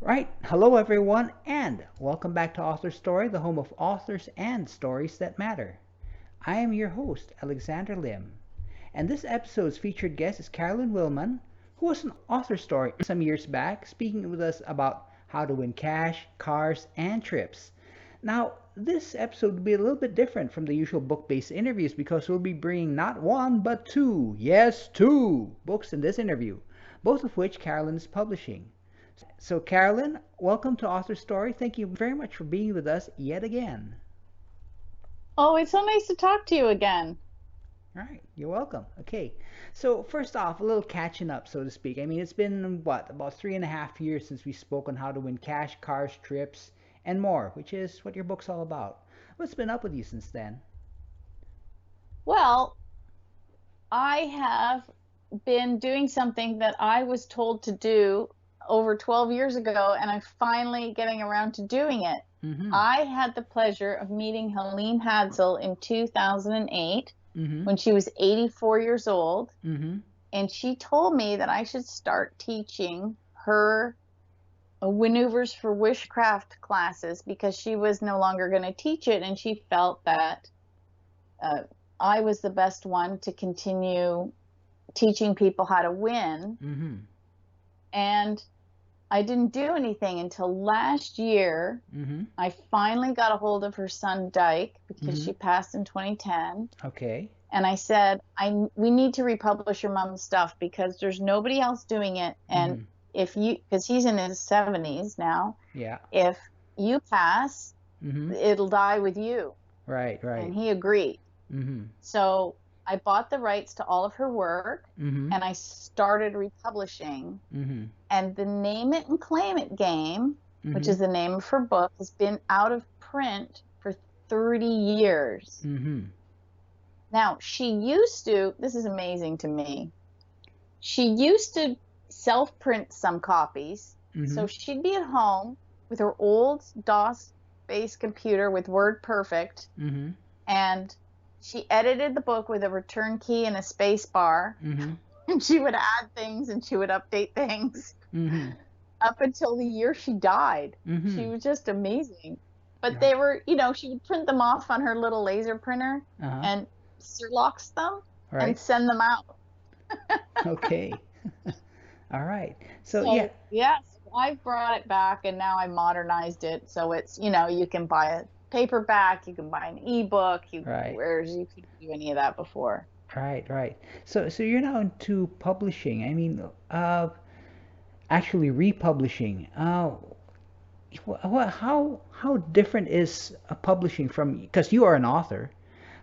Right. Hello, everyone, and welcome back to AuthorStory, the home of authors and stories that matter. I am your host, Alexander Lim, and this episode's featured guest is Carolyn Wilman, who was an author story some years back, speaking with us about how to win cash, cars, and trips. Now, this episode will be a little bit different from the usual book based interviews because we'll be bringing not one, but two, yes, two books in this interview, both of which Carolyn is publishing. So, Carolyn, welcome to Author Story. Thank you very much for being with us yet again. Oh, it's so nice to talk to you again. All right, you're welcome. Okay, so first off, a little catching up, so to speak. I mean, it's been what, about 3.5 years since we spoke on how to win cash, cars, trips, and more, which is what your book's all about. What's been up with you since then? Well, I have been doing something that I was told to do over 12 years ago, and I'm finally getting around to doing it. I had the pleasure of meeting Helene Hadsell in 2008 when she was 84 years old, and she told me that I should start teaching her WINeuvers for WISHcraft classes because she was no longer going to teach it, and she felt that I was the best one to continue teaching people how to win. And I didn't do anything until last year. I finally got a hold of her son Dyke because she passed in 2010. Okay. And I said, we need to republish your mom's stuff because there's nobody else doing it. And if you, because he's in his 70s now, Yeah. if you pass, it'll die with you. Right. And he agreed. So I bought the rights to all of her work, and I started republishing. And the Name It and Claim It game, which is the name of her book, has been out of print for 30 years. Now, she used to, this is amazing to me, she used to self-print some copies. So she'd be at home with her old DOS-based computer with WordPerfect, and she edited the book with a return key and a space bar, and she would add things and she would update things up until the year she died. She was just amazing. But they were, she would print them off on her little laser printer and Xerox them and send them out. Okay. All right. So yes, I've brought it back and now I modernized it. So it's, you can buy a paperback, you can buy an ebook, whereas you couldn't do any of that before. Right. So you're now into publishing. I mean, actually republishing. How different is publishing from, because you are an author,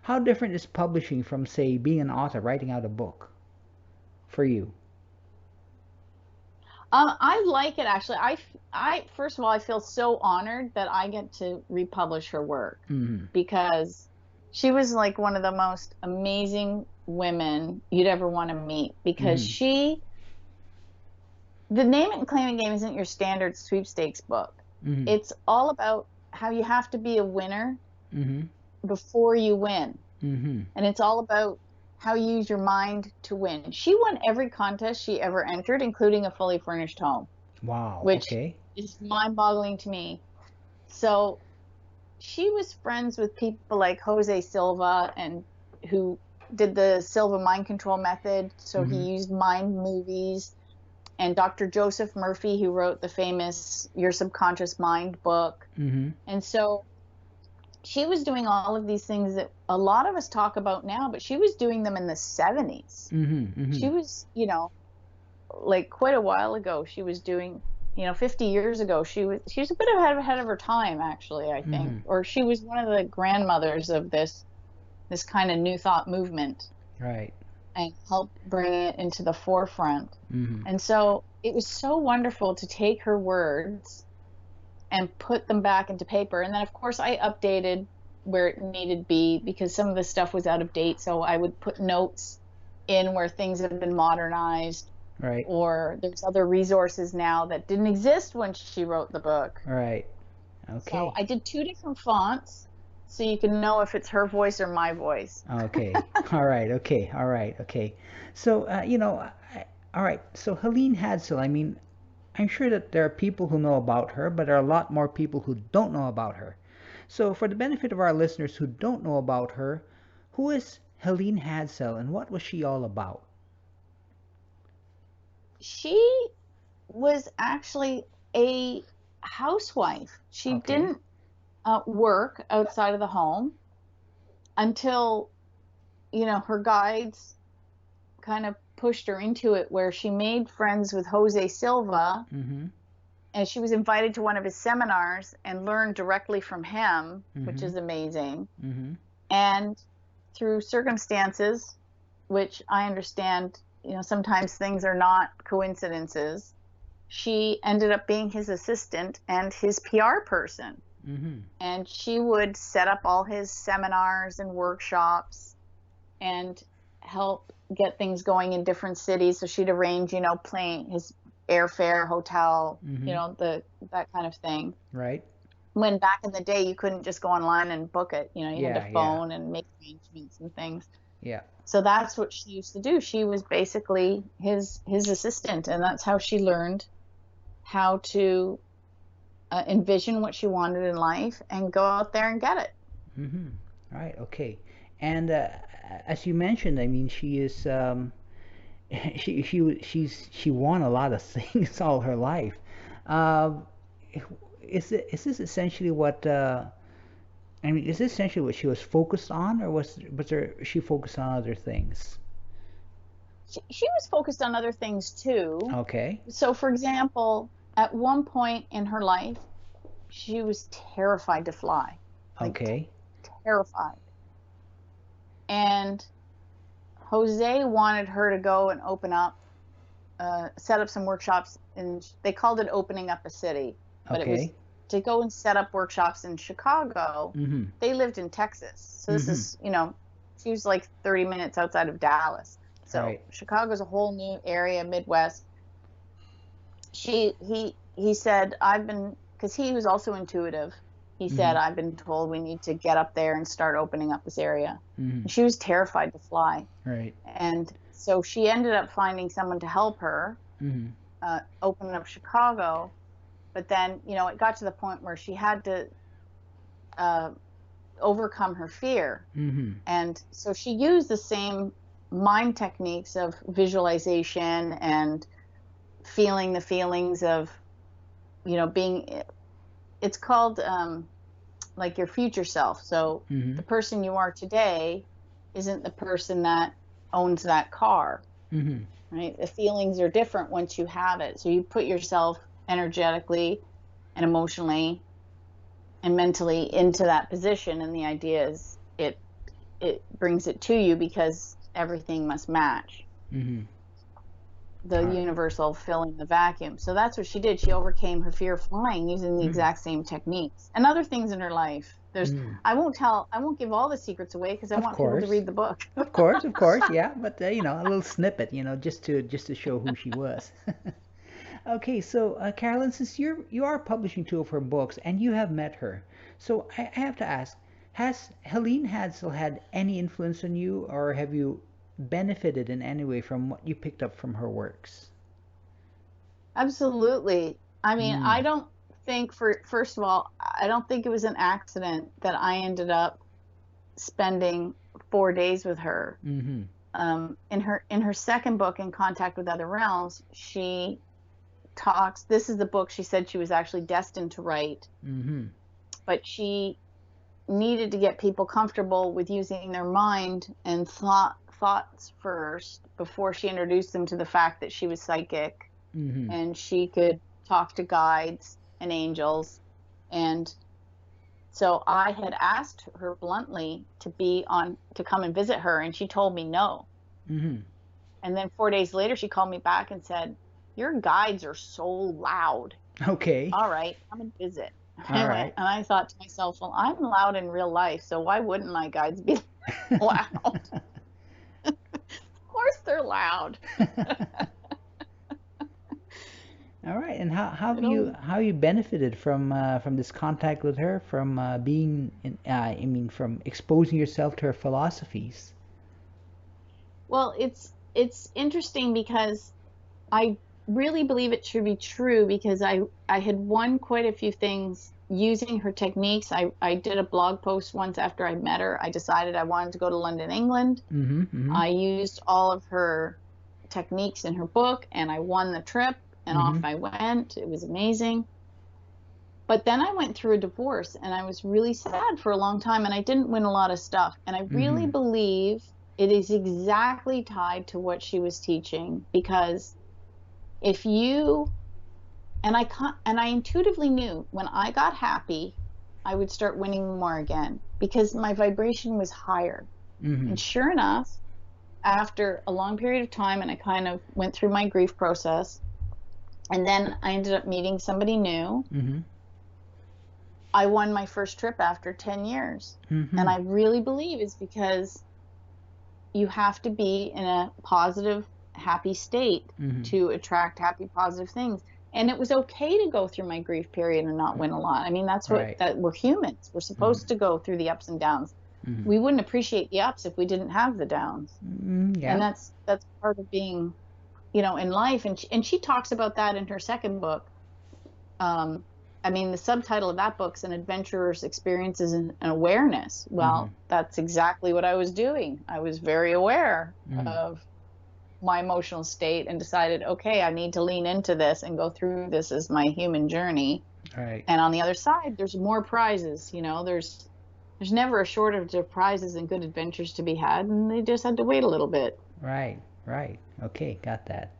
how different is publishing from, say, being an author, writing out a book for you? I like it, actually. I first of all, I feel so honored that I get to republish her work because she was like one of the most amazing women you'd ever want to meet, because the Name It and Claim It game isn't your standard sweepstakes book. It's all about how you have to be a winner before you win. And it's all about how you use your mind to win. She won every contest she ever entered, including a fully furnished home. Wow. Which is mind-boggling to me. So she was friends with people like Jose Silva, and who did the Silva mind control method. So he used mind movies. And Dr. Joseph Murphy, who wrote the famous Your Subconscious Mind book. And so she was doing all of these things that a lot of us talk about now, but she was doing them in the 70s. She was, like quite a while ago. She was doing, 50 years ago. She was a bit ahead of her time, actually, I think. Or she was one of the grandmothers of this kind of new thought movement. Right. And helped bring it into the forefront. And so it was so wonderful to take her words and put them back into paper. And then, of course, I updated where it needed to be because some of the stuff was out of date. So I would put notes in where things have been modernized. Right. Or there's other resources now that didn't exist when she wrote the book. Right. Okay. So I did 2 different fonts so you can know if it's her voice or my voice. Okay. All right. Okay. So, all right. So Helene Hadsell, I mean, I'm sure that there are people who know about her, but there are a lot more people who don't know about her. So, for the benefit of our listeners who don't know about her, who is Helene Hadsell and what was she all about? She was actually a housewife. She didn't work outside of the home until, her guides kind of pushed her into it, where she made friends with Jose Silva. And she was invited to one of his seminars and learned directly from him, which is amazing. And through circumstances, which I understand, sometimes things are not coincidences, she ended up being his assistant and his PR person. And she would set up all his seminars and workshops and help get things going in different cities. So she'd arrange, plane, his airfare, hotel, that kind of thing. Right. When back in the day, you couldn't just go online and book it. You had to phone and make arrangements and things. Yeah. So that's what she used to do. She was basically his assistant, and that's how she learned how to envision what she wanted in life and go out there and get it. Right. Okay. And as you mentioned, I mean, she is she won a lot of things all her life. Is this essentially what is this essentially what she was focused on, or was she focused on other things? She was focused on other things too. Okay. So, for example, at one point in her life, she was terrified to fly. Okay. Terrified. And Jose wanted her to go and open up, set up some workshops, and they called it opening up a city. But it was to go and set up workshops in Chicago. They lived in Texas. So this is, she was like 30 minutes outside of Dallas. So Chicago's a whole new area, Midwest. He said, because he was also intuitive. He said, I've been told we need to get up there and start opening up this area. She was terrified to fly. Right. And so she ended up finding someone to help her open up Chicago. But then, it got to the point where she had to overcome her fear. And so she used the same mind techniques of visualization and feeling the feelings of, being, it's called like your future self. So the person you are today isn't the person that owns that car, right? The feelings are different once you have it. So you put yourself energetically and emotionally and mentally into that position, and the idea is it brings it to you, because everything must match. The universal filling the vacuum. So that's what she did. She overcame her fear of flying using the exact same techniques and other things in her life. There's I won't give all the secrets away, because I want people to read the book. Of course, yeah, but a little snippet, just to show who she was. Okay, so Carolyn, since you are publishing 2 of her books and you have met her, so I have to ask, has Helene Hadsell had any influence on you, or have you benefited in any way from what you picked up from her works? Absolutely. I mean, I don't think, first of all, I don't think it was an accident that I ended up spending 4 days with her. In her second book, In Contact with Other Realms, she talks, this is the book she said she was actually destined to write, but she needed to get people comfortable with using their mind and thoughts first before she introduced them to the fact that she was psychic and she could talk to guides and angels. And so I had asked her bluntly to come and visit her, and she told me no. And then 4 days later, she called me back and said, "Your guides are so loud." Okay. All right, come and visit. All right. And I thought to myself, well, I'm loud in real life, so why wouldn't my guides be loud? Of course they're loud. All right. And how have you benefited from this contact with her, from from exposing yourself to her philosophies? Well, it's interesting because I really believe it should be true because I had won quite a few things using her techniques. I did a blog post once after I met her. I decided I wanted to go to London, England. I used all of her techniques in her book, and I won the trip, and off I went. It was amazing. But then I went through a divorce, and I was really sad for a long time, and I didn't win a lot of stuff. And I really believe it is exactly tied to what she was teaching, because if you, and I intuitively knew when I got happy, I would start winning more again because my vibration was higher. And sure enough, after a long period of time, and I kind of went through my grief process, and then I ended up meeting somebody new. I won my first trip after 10 years. And I really believe it's because you have to be in a positive, happy state to attract happy, positive things. And it was okay to go through my grief period and not win a lot. I mean, that's what, that we're humans. We're supposed to go through the ups and downs. We wouldn't appreciate the ups if we didn't have the downs. And that's part of being, you know, in life. And she talks about that in her second book. I mean, the subtitle of that book's An Adventurer's Experiences and Awareness. Well, that's exactly what I was doing. I was very aware of my emotional state and decided, okay, I need to lean into this and go through this as my human journey. And on the other side, there's more prizes. You know, there's never a shortage of prizes and good adventures to be had, and they just had to wait a little bit. Right. Okay, got that.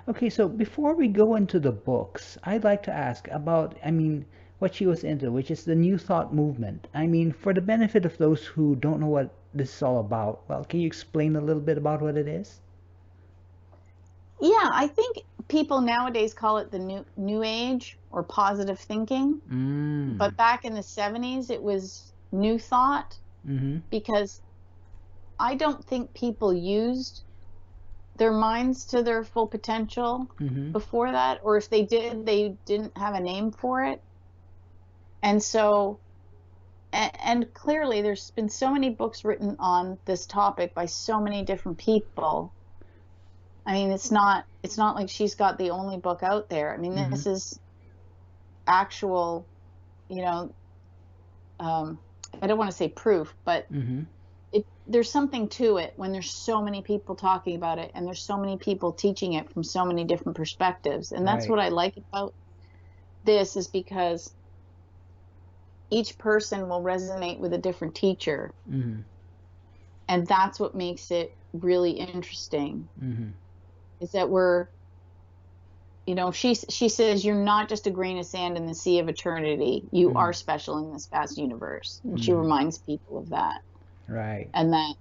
Okay, so before we go into the books, I'd like to ask about, I mean, what she was into, which is the New Thought movement. I mean, for the benefit of those who don't know what this is all about, well, can you explain a little bit about what it is? Yeah, I think people nowadays call it the new age or positive thinking. But back in the 70s, it was New Thought, because I don't think people used their minds to their full potential before that, or if they did, they didn't have a name for it. And so, and clearly there's been so many books written on this topic by so many different people. I mean, it's not like she's got the only book out there. I mean, this is actual, you know, I don't want to say proof, but there's something to it when there's so many people talking about it, and there's so many people teaching it from so many different perspectives. And that's what I like about this, is because each person will resonate with a different teacher. And that's what makes it really interesting, is that we're, you know, she says, you're not just a grain of sand in the sea of eternity. You are special in this vast universe. And she reminds people of that. And that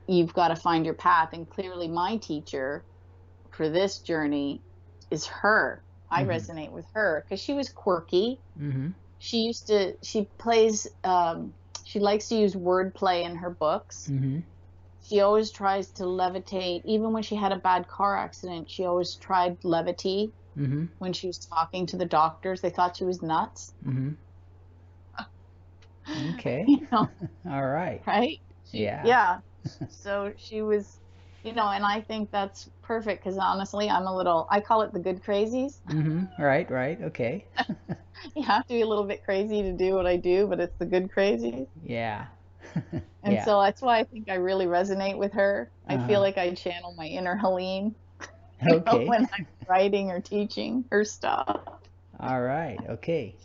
you've got to find your path. And clearly my teacher for this journey is her. I resonate with her because she was quirky. She plays, she likes to use wordplay in her books. She always tries to levitate. Even when she had a bad car accident, she always tried levity. When she was talking to the doctors, they thought she was nuts. Okay. You know? All right. Right? Yeah. So she was, you know, and I think that's perfect because honestly, I call it the good crazies. Right. Okay. You have to be a little bit crazy to do what I do, but it's the good crazies. Yeah. And so that's why I think I really resonate with her. I feel like I channel my inner Helene when I'm writing or teaching her stuff. All right. Okay.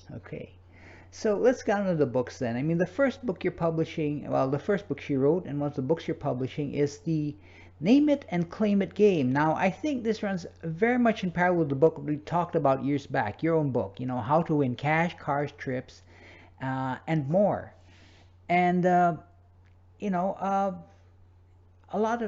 So let's get into the books then. I mean, the first book you're publishing, well, the first book she wrote and one of the books you're publishing is the Name It and Claim It game. Now, I think this runs very much in parallel with the book we talked about years back, your own book, you know, How to Win Cash, Cars, Trips, and more. And, you know, a lot,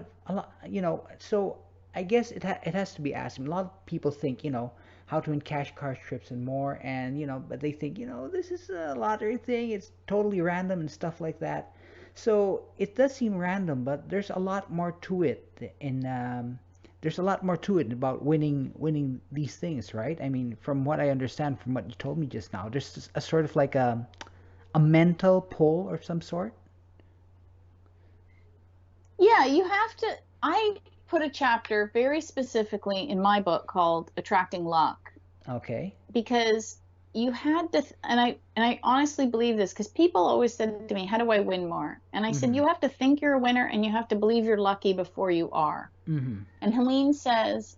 you know, so I guess it has to be asked. I mean, a lot of people think, you know, how to win cash, cars, trips, and more, and you know, but they think, you know, this is a lottery thing, it's totally random and stuff like that. So it does seem random, but there's a lot more to it, and there's a lot more to it about winning these things, right? I mean, from what I understand from what you told me just now, there's a sort of like a mental pull of some sort. Yeah, you have to. I put a chapter very specifically in my book called Attracting Luck. Okay. Because you had to, and I honestly believe this, because people always said to me, how do I win more? And I said, you have to think you're a winner, and you have to believe you're lucky before you are. And Helene says,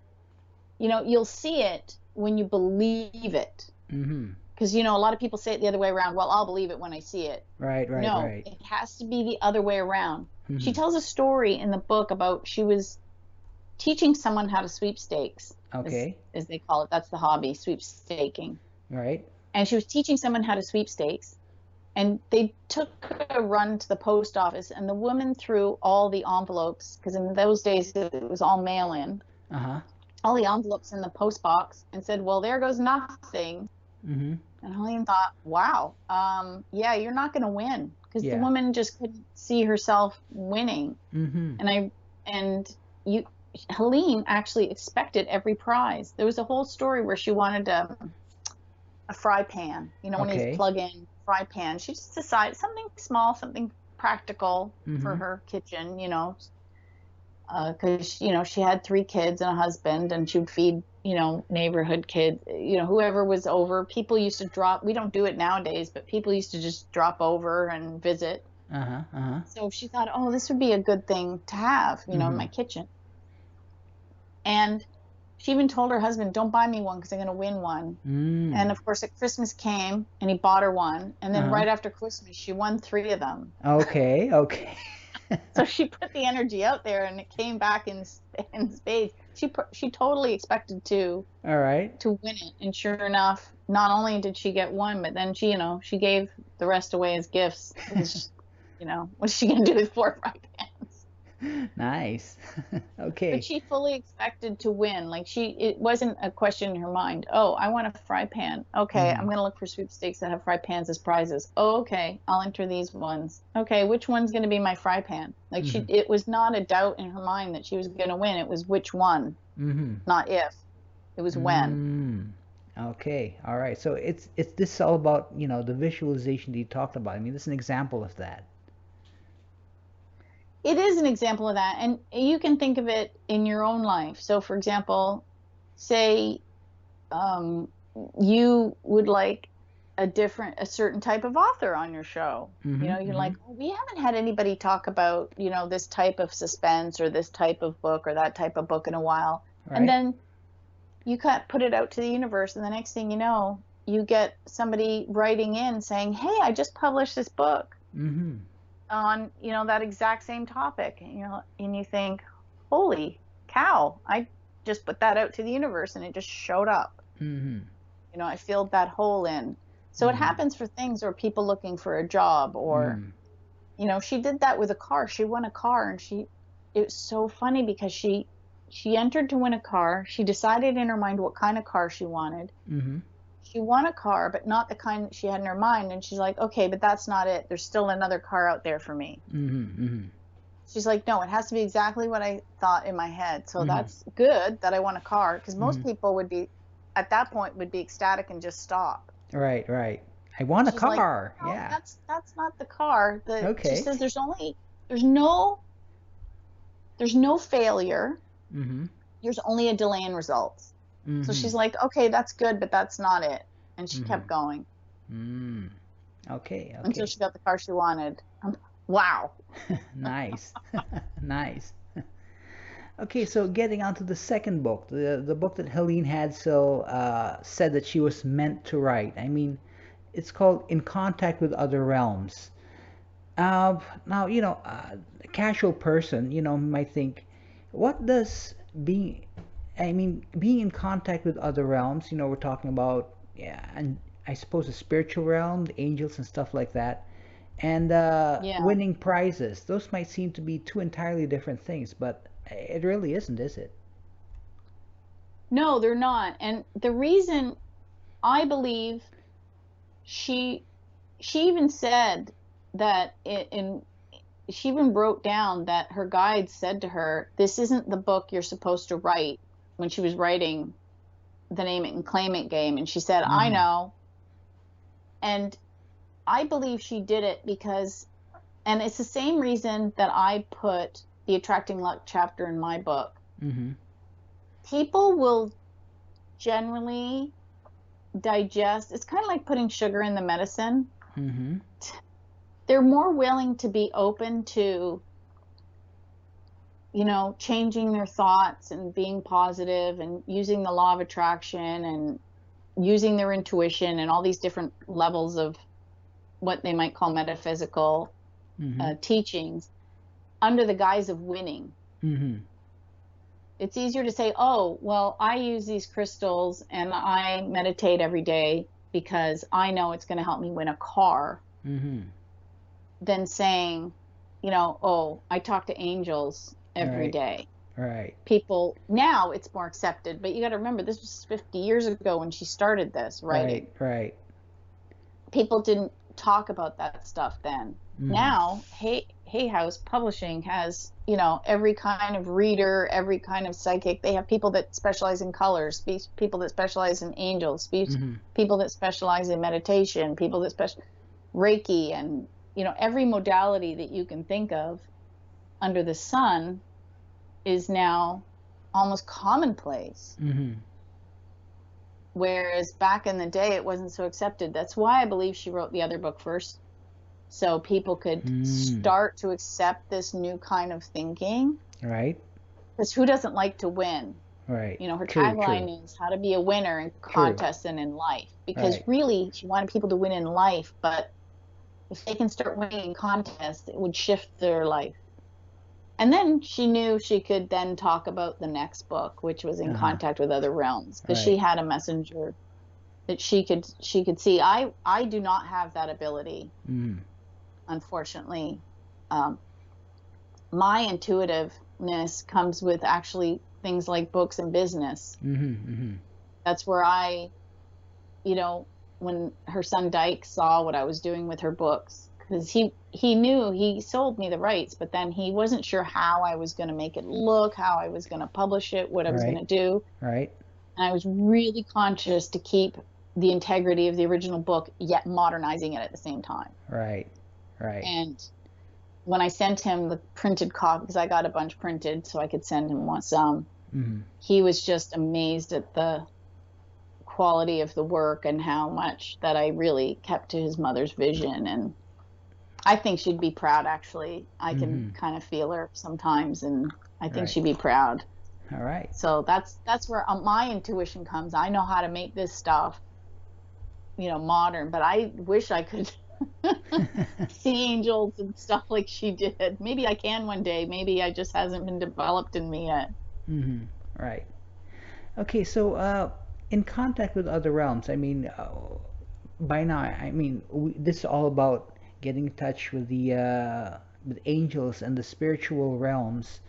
you know, you'll see it when you believe it. Because, you know, a lot of people say it the other way around. Well, I'll believe it when I see it. Right. No, it has to be the other way around. She tells a story in the book about she was teaching someone how to sweepstakes. Okay. As they call it. That's the hobby, sweepstaking. Right. And she was teaching someone how to sweepstakes. And they took a run to the post office, and the woman threw all the envelopes, because in those days it was all mail-in, all the envelopes in the post box, and said, well, there goes nothing. And Helene thought, wow, yeah, you're not going to win, because the woman just couldn't see herself winning. Helene actually expected every prize. There was a whole story where she wanted a fry pan, you know, one of these plug-in fry pans. She just decided something small, something practical for her kitchen, you know, because, you know, she had 3 kids and a husband, and she would feed, you know, neighborhood kids, you know, whoever was over. People used to drop, we don't do it nowadays, but people used to just drop over and visit. So she thought, oh, this would be a good thing to have, you know, in my kitchen. And she even told her husband, don't buy me one because I'm going to win one. And of course, at Christmas came, and he bought her one. And then right after Christmas, she won 3 of them. Okay. So she put the energy out there, and it came back in spades. She totally expected to win it. And sure enough, not only did she get one, but then she, you know, she gave the rest away as gifts. You know, what's she going to do with 4 fry pans? Nice. Okay. But she fully expected to win. Like, it wasn't a question in her mind. Oh, I want a fry pan. Okay, I'm going to look for sweepstakes that have fry pans as prizes. Oh, okay, I'll enter these ones. Okay, which one's going to be my fry pan? Like, it was not a doubt in her mind that she was going to win. It was which one, not if. It was when. Okay, all right. So it's this all about, you know, the visualization that you talked about. I mean, this is an example of that. It is an example of that, and you can think of it in your own life. So, for example, say you would like a certain type of author on your show. You know, you're like, oh, we haven't had anybody talk about, you know, this type of suspense or this type of book or that type of book in a while. And then you put it out to the universe, and the next thing you know, you get somebody writing in saying, hey, I just published this book. On, you know, that exact same topic, you know, and you think, holy cow, I just put that out to the universe and it just showed up. You know, I filled that hole in. So it happens for things, or people looking for a job, or you know, she did that with a car. She won a car, and it was so funny because she entered to win a car. She decided in her mind what kind of car she wanted. She won a car, but not the kind that she had in her mind. And she's like, okay, but that's not it. There's still another car out there for me. She's like, no, it has to be exactly what I thought in my head. So that's good that I won a car, because most people would be, at that point, would be ecstatic and just stop. Right. I want a car. Like, no, yeah. That's not the car. Okay. She says there's no failure. There's only a delay in results. So she's like, okay, that's good, but that's not it. And she kept going. Okay. Until she got the car she wanted. Wow. Nice. Nice. Okay, so getting on to the second book, the book that Helene Hadsell said that she was meant to write. I mean, it's called In Contact with Other Realms. Now, you know, a casual person, you know, might think, what does being in contact with other realms, you know, we're talking about, and I suppose the spiritual realm, the angels and stuff like that, and winning prizes. Those might seem to be 2 entirely different things, but it really isn't, is it? No, they're not. And the reason, I believe, she even said that she even wrote down that her guide said to her, this isn't the book you're supposed to write, when she was writing the Name It and Claim It game. And she said, I know. And I believe she did it because, and it's the same reason that I put the Attracting Luck chapter in my book. people will generally digest. It's kind of like putting sugar in the medicine. They're more willing to be open to, you know, changing their thoughts and being positive and using the law of attraction and using their intuition and all these different levels of what they might call metaphysical teachings under the guise of winning. It's easier to say, oh, well, I use these crystals and I meditate every day because I know it's going to help me win a car, than saying, you know, oh, I talk to angels every day. Right. People, now it's more accepted, but you got to remember, this was 50 years ago when she started this writing. Right. People didn't talk about that stuff then. Now, Hay House Publishing has, you know, every kind of reader, every kind of psychic. They have people that specialize in colors, people that specialize in angels, people that specialize in meditation, people that specialize Reiki, and, you know, every modality that you can think of under the sun is now almost commonplace. Whereas back in the day, it wasn't so accepted. That's why I believe she wrote the other book first, so people could start to accept this new kind of thinking. Right. Because who doesn't like to win? Right. You know, her tagline is how to be a winner in contests and in life. Because really, she wanted people to win in life, but if they can start winning in contests, it would shift their life. And then she knew she could then talk about the next book, which was in contact with other realms, because she had a messenger that she could see. I do not have that ability, unfortunately. My intuitiveness comes with actually things like books and business. That's where I, you know, when her son Dyke saw what I was doing with her books, because he knew, he sold me the rights, but then he wasn't sure how I was going to make it look, how I was going to publish it, what I was going to do. And I was really conscious to keep the integrity of the original book, yet modernizing it at the same time. And when I sent him the printed copy, because I got a bunch printed so I could send him some, he was just amazed at the quality of the work and how much that I really kept to his mother's vision. And I think she'd be proud, actually. I can kind of feel her sometimes, and I think she'd be proud. All right. So that's where my intuition comes. I know how to make this stuff, you know, modern, but I wish I could see angels and stuff like she did. Maybe I can one day. Maybe it just hasn't been developed in me yet. Right. Okay, so in contact with other realms, I mean, by now, I mean, this is all about getting in touch with the with angels and the spiritual realms.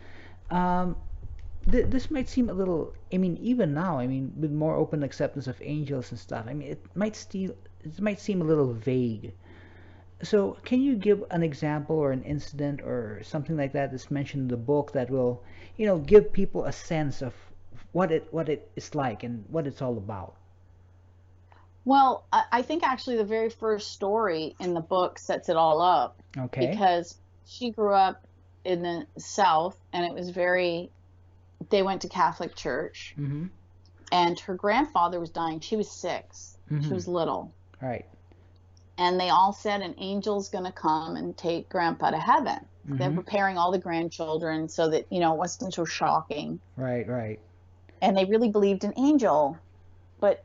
This might seem a little, I mean, even now, I mean, with more open acceptance of angels and stuff, I mean, it might seem a little vague. So can you give an example or an incident or something like that that's mentioned in the book that will, you know, give people a sense of what it is like and what it's all about? Well, I think actually the very first story in the book sets it all up. Okay. Because she grew up in the South, and it was they went to Catholic church, and her grandfather was dying. She was 6. She was little. Right. And they all said an angel's going to come and take Grandpa to heaven. They're preparing all the grandchildren so that, you know, it wasn't so shocking. Right. And they really believed in angel. But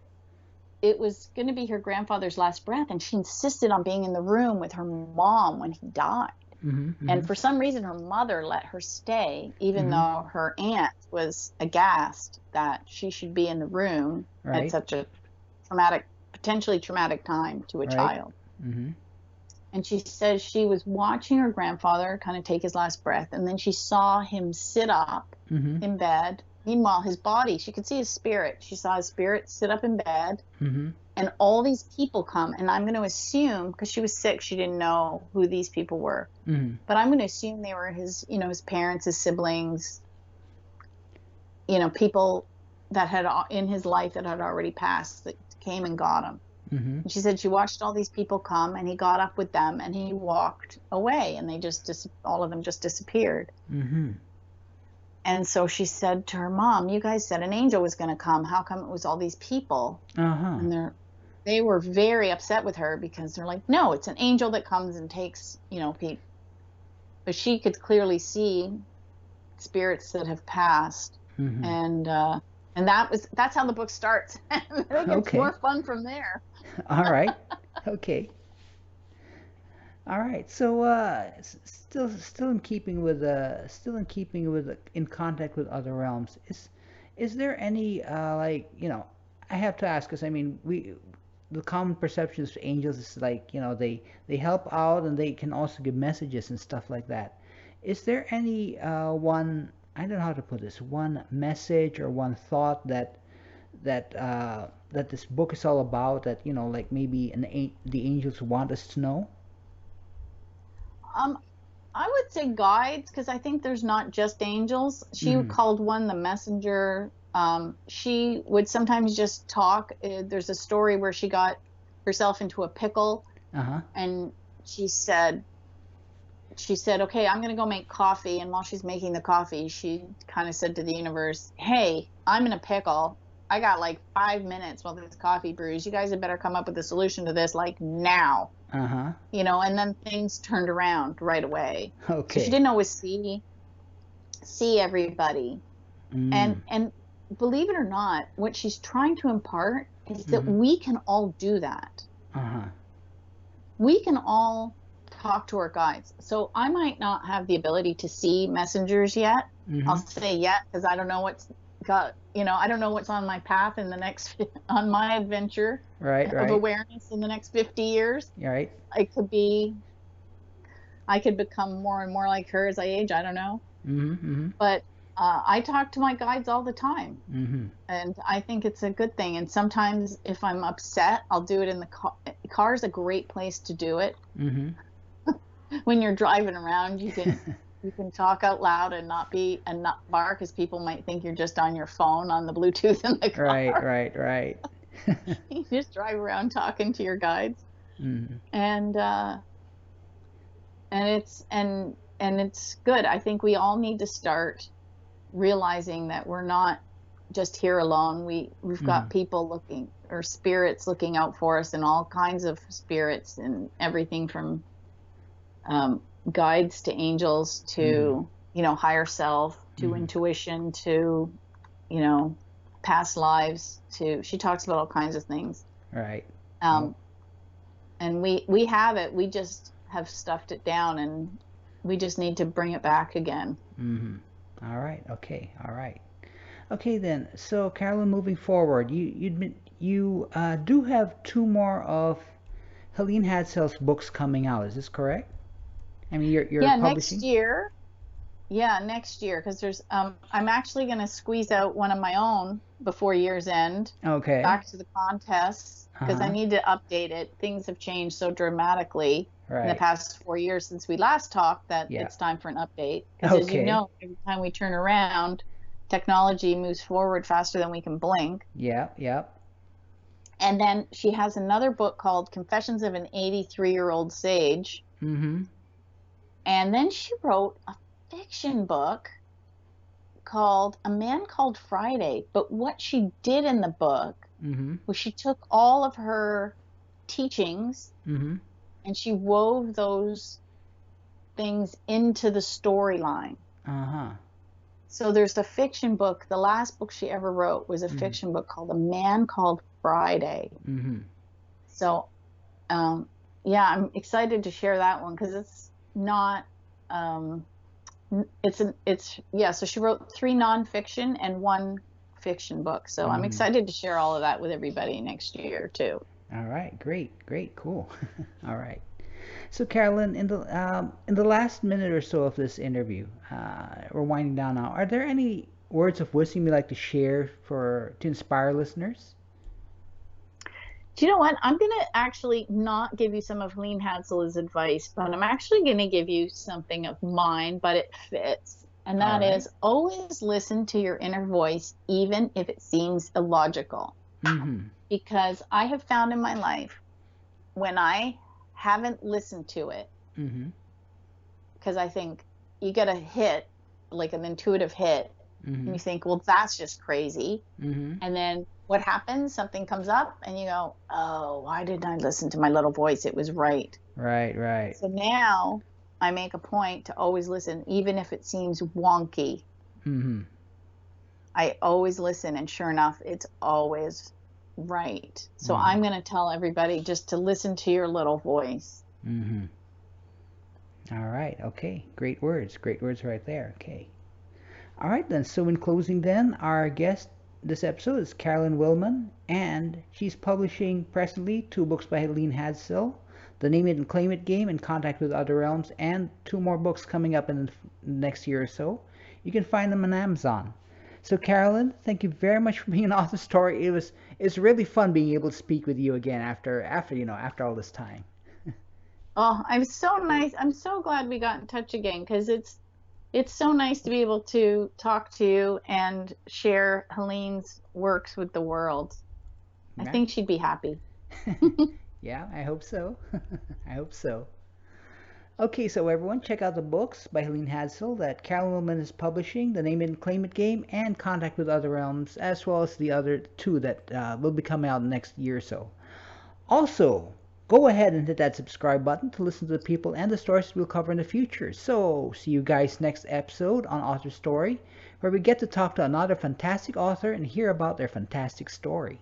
it was going to be her grandfather's last breath, and she insisted on being in the room with her mom when he died. And for some reason, her mother let her stay, even though her aunt was aghast that she should be in the room at such a potentially traumatic time to a child. And she says she was watching her grandfather kind of take his last breath, and then she saw him sit up in bed. Meanwhile, his body, she could see his spirit. She saw his spirit sit up in bed, and all these people come. And I'm going to assume, because she was sick, she didn't know who these people were. But I'm going to assume they were his parents, his siblings, you know, people that had in his life that had already passed, that came and got him. And she said she watched all these people come, and he got up with them, and he walked away, and they just all of them just disappeared. And so she said to her mom, you guys said an angel was going to come. How come it was all these people? And they were very upset with her because they're like, no, it's an angel that comes and takes, people. But she could clearly see spirits that have passed. And that's how the book starts. And it gets more fun from there. All right. Okay. All right. So, still in keeping with in contact with other realms, is there any I have to ask, because I mean, the common perception of angels is like, they help out and they can also give messages and stuff like that. Is there any one, I don't know how to put this, one message or one thought that this book is all about, that like maybe the angels want us to know? I would say guides, because I think there's not just angels. She called one the messenger. She would sometimes just talk. There's a story where she got herself into a pickle, and she said, okay, I'm going to go make coffee. And while she's making the coffee, she kind of said to the universe, hey, I'm in a pickle. I got like 5 minutes while this coffee brews. You guys had better come up with a solution to this, like, now. And then things turned around right away. Okay. So she didn't always see everybody. And believe it or not, what she's trying to impart is that we can all do that. We can all talk to our guides. So I might not have the ability to see messengers yet. I'll say yet, because I don't know what's I don't know what's on my path in the next, on my adventure of awareness in the next 50 years. Right. I could become more and more like her as I age. I don't know. But I talk to my guides all the time. And I think it's a good thing. And sometimes if I'm upset, I'll do it in the car. Car is a great place to do it. When you're driving around, you can talk out loud and not bark, because people might think you're just on your phone on the Bluetooth in the car. Right. You just drive around talking to your guides. And it's good. I think we all need to start realizing that we're not just here alone. We've got people looking, or spirits looking out for us, and all kinds of spirits, and everything from guides to angels to higher self to intuition to past lives to, she talks about all kinds of things. Right. And we have it. We just have stuffed it down, and we just need to bring it back again. All right. Okay. All right. Okay then. So Carolyn, moving forward, you do have 2 more of Helene Hadsell's books coming out. Is this correct? I mean, you're publishing? Next year, because there's I'm actually going to squeeze out one of my own before year's end. Okay. Back to the contests, because I need to update it. Things have changed so dramatically in the past 4 years since we last talked that it's time for an update. Because as you know, every time we turn around, technology moves forward faster than we can blink. Yeah. And then she has another book called Confessions of an 83-Year-Old Sage. And then she wrote a fiction book called A Man Called Friday. But what she did in the book was she took all of her teachings and she wove those things into the storyline. So there's the fiction book. The last book she ever wrote was a fiction book called A Man Called Friday. So, I'm excited to share that one, because it's not, so she wrote 3 nonfiction and 1 fiction book. So I'm excited to share all of that with everybody next year too. All right, great, cool. All right. So Carolyn, in the last minute or so of this interview, we're winding down now. Are there any words of wisdom you'd like to share to inspire listeners? Do you know what? I'm going to actually not give you some of Helene Hadsell's advice, but I'm actually going to give you something of mine, but it fits. And that is, always listen to your inner voice, even if it seems illogical. Because I have found in my life, when I haven't listened to it, because I think you get a hit like an intuitive hit, and you think, well, that's just crazy. And then what happens? Something comes up and you go, oh, why didn't I listen to my little voice? It was right. Right. So now I make a point to always listen, even if it seems wonky. I always listen, and sure enough, it's always right. So I'm going to tell everybody just to listen to your little voice. All right. Okay. Great words right there. Okay. All right then. So in closing then, our guest this episode is Carolyn Wilman, and she's publishing presently 2 books by Helene Hadsell, The Name It and Claim It Game, In Contact with Other Realms, and 2 more books coming up in the next year or so. You can find them on Amazon. So Carolyn, thank you very much for being on AuthorStory. It's really fun being able to speak with you again after all this time. Oh, I'm so glad we got in touch again, because it's so nice to be able to talk to you and share Helene's works with the world. I think she'd be happy. Yeah, I hope so. I hope so. Okay, so everyone, check out the books by Helene Hadsell that Carolyn Wilman is publishing, The Name It and Claim It Game, and Contact with Other Realms, as well as the other 2 that will be coming out in the next year or so. Also, go ahead and hit that subscribe button to listen to the people and the stories we'll cover in the future. So, see you guys next episode on AuthorStory, where we get to talk to another fantastic author and hear about their fantastic story.